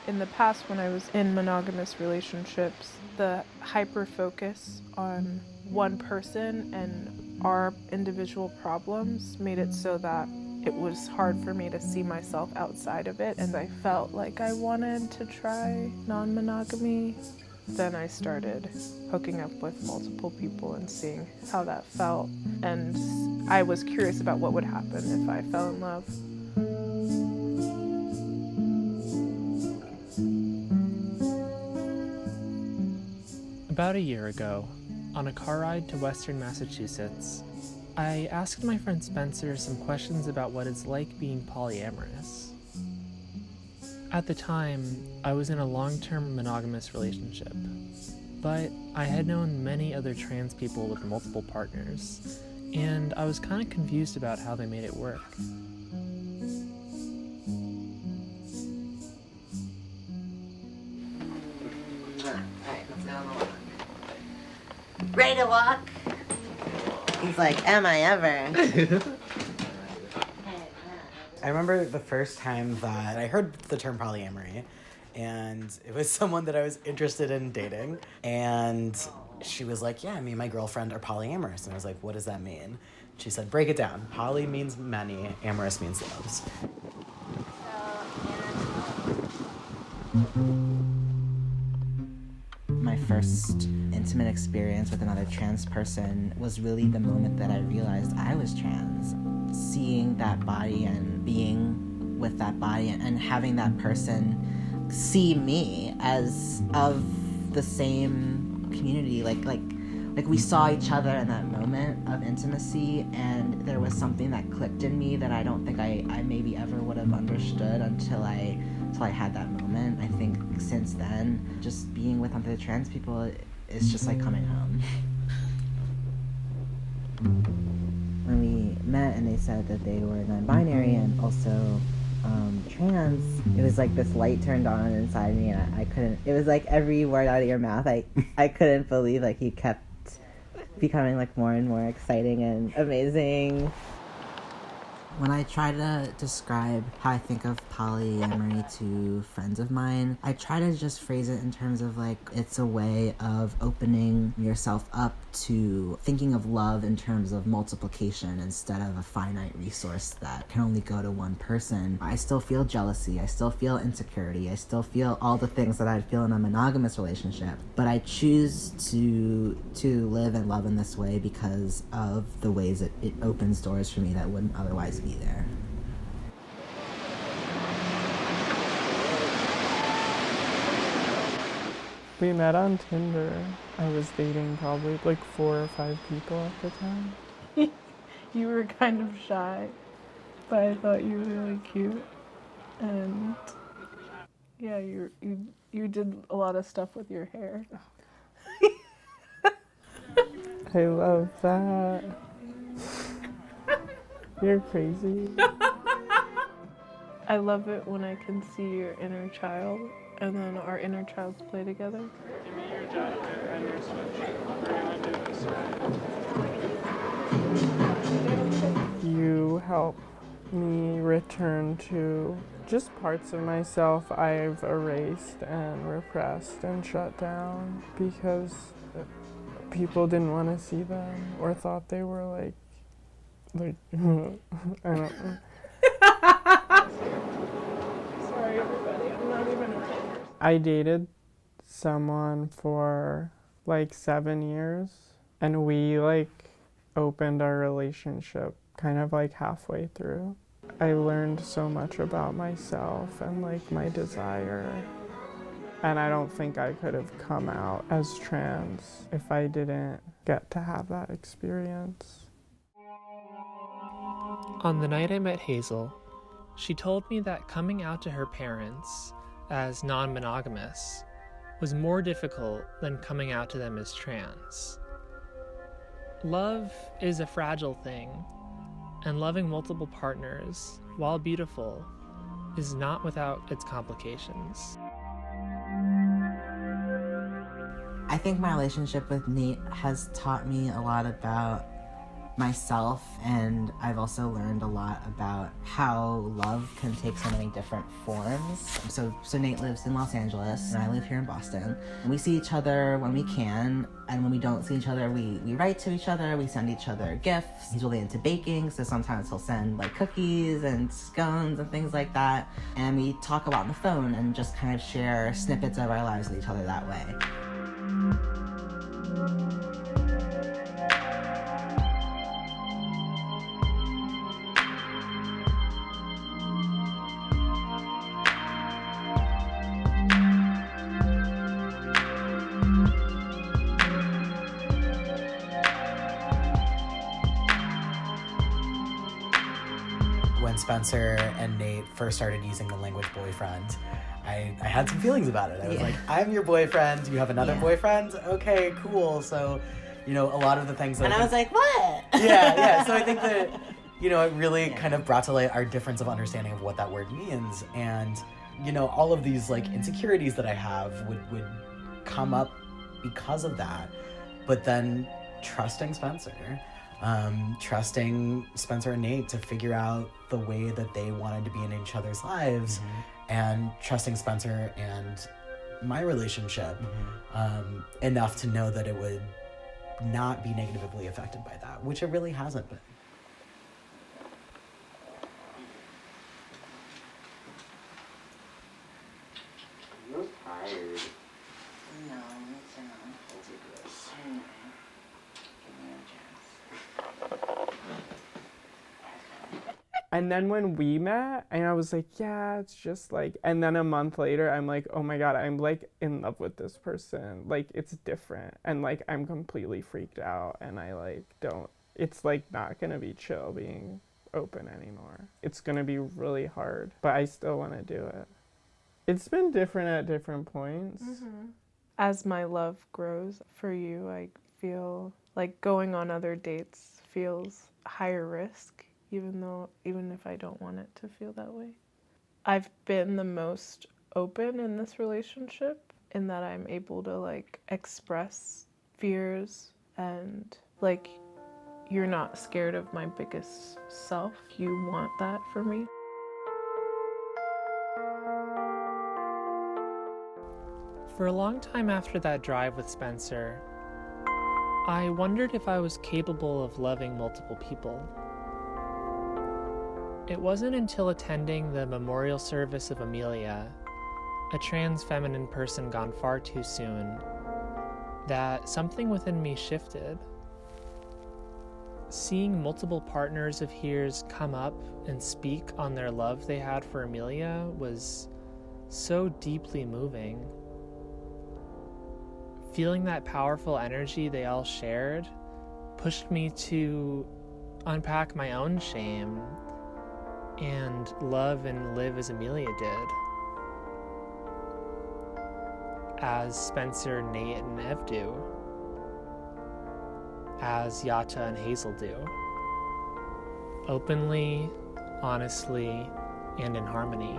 In the past, when I was in monogamous relationships, the hyper-focus on one person and our individual problems made it so that it was hard for me to see myself outside of it, and I felt like I wanted to try non-monogamy. Then I started hooking up with multiple people and seeing how that felt, and I was curious about what would happen if I fell in love. About a year ago, on a car ride to Western Massachusetts, I asked my friend Spencer some questions about what it's like being polyamorous. At the time, I was in a long-term monogamous relationship, but I had known many other trans people with multiple partners, and I was kind of confused about how they made it work. Ready to walk? He's like, am I ever? I remember the first time that I heard the term polyamory, and it was someone that I was interested in dating, and she was like, yeah, me and my girlfriend are polyamorous. And I was like, what does that mean? She said, break it down. Poly means many, amorous means loves. My first intimate experience with another trans person was really the moment that I realized I was trans. Seeing that body and being with that body and having that person see me as of the same community, like we saw each other in that moment of intimacy, and there was something that clicked in me that I don't think I maybe ever would have understood until I had that moment. I think since then, just being with other trans people is just like coming home. When we met and they said that they were non-binary and also trans, it was like this light turned on inside me, and I couldn't, it was like every word out of your mouth, I couldn't believe, like, you kept becoming like more and more exciting and amazing. When I try to describe how I think of polyamory to friends of mine, I try to just phrase it in terms of like, it's a way of opening yourself up to thinking of love in terms of multiplication instead of a finite resource that can only go to one person. I still feel jealousy, I still feel insecurity, I still feel all the things that I'd feel in a monogamous relationship, but I choose to live and love in this way because of the ways it opens doors for me that wouldn't otherwise be there. We met on Tinder. I was dating probably like 4 or 5 people at the time. You were kind of shy, but I thought you were really cute, and yeah, you did a lot of stuff with your hair. I love that. You're crazy. I love it when I can see your inner child, and then our inner childs play together. Give me your jacket and your sweatshirt. We're gonna do this right. You help me return to just parts of myself I've erased and repressed and shut down because people didn't want to see them or thought they were like I don't know. Sorry, everybody. I'm not even a fan. I dated someone for like 7 years, and we like opened our relationship kind of like halfway through. I learned so much about myself and like my desire, and I don't think I could have come out as trans if I didn't get to have that experience. On the night I met Hazel, she told me that coming out to her parents as non-monogamous was more difficult than coming out to them as trans. Love is a fragile thing, and loving multiple partners, while beautiful, is not without its complications. I think my relationship with Nate has taught me a lot about myself, and I've also learned a lot about how love can take so many different forms. So Nate lives in Los Angeles and I live here in Boston. We see each other when we can, and when we don't see each other, we write to each other, we send each other gifts. He's really into baking, so sometimes he'll send like cookies and scones and things like that. And we talk a lot on the phone and just kind of share snippets of our lives with each other that way. When Spencer and Nate first started using the language boyfriend, I had some feelings about it. I was like, I'm your boyfriend, you have another boyfriend? Okay, cool. So, a lot of the things that I was like, what? Yeah. So I think that, it really kind of brought to light our difference of understanding of what that word means. And, all of these like insecurities that I have would come up because of that. But then trusting Spencer and Nate to figure out the way that they wanted to be in each other's lives, and trusting Spencer and my relationship enough to know that it would not be negatively affected by that, which it really hasn't been. You're tired. No, it's not. I'll take this. Give me a chance. And then when we met, and I was like, yeah, it's just like, and then a month later, I'm like, oh my God, I'm like in love with this person. Like, it's different. And like, I'm completely freaked out, and I like don't, it's like not gonna be chill being open anymore. It's gonna be really hard, but I still wanna do it. It's been different at different points. As my love grows for you, I feel like going on other dates feels higher risk, even if I don't want it to feel that way. I've been the most open in this relationship in that I'm able to like express fears, and like, you're not scared of my biggest self. You want that for me. For a long time after that drive with Spencer, I wondered if I was capable of loving multiple people. It wasn't until attending the memorial service of Amelia, a trans feminine person gone far too soon, that something within me shifted. Seeing multiple partners of hers come up and speak on their love they had for Amelia was so deeply moving. Feeling that powerful energy they all shared pushed me to unpack my own shame and love and live as Amelia did, as Spencer, Nate, and Ev do, as Yata and Hazel do, openly, honestly, and in harmony.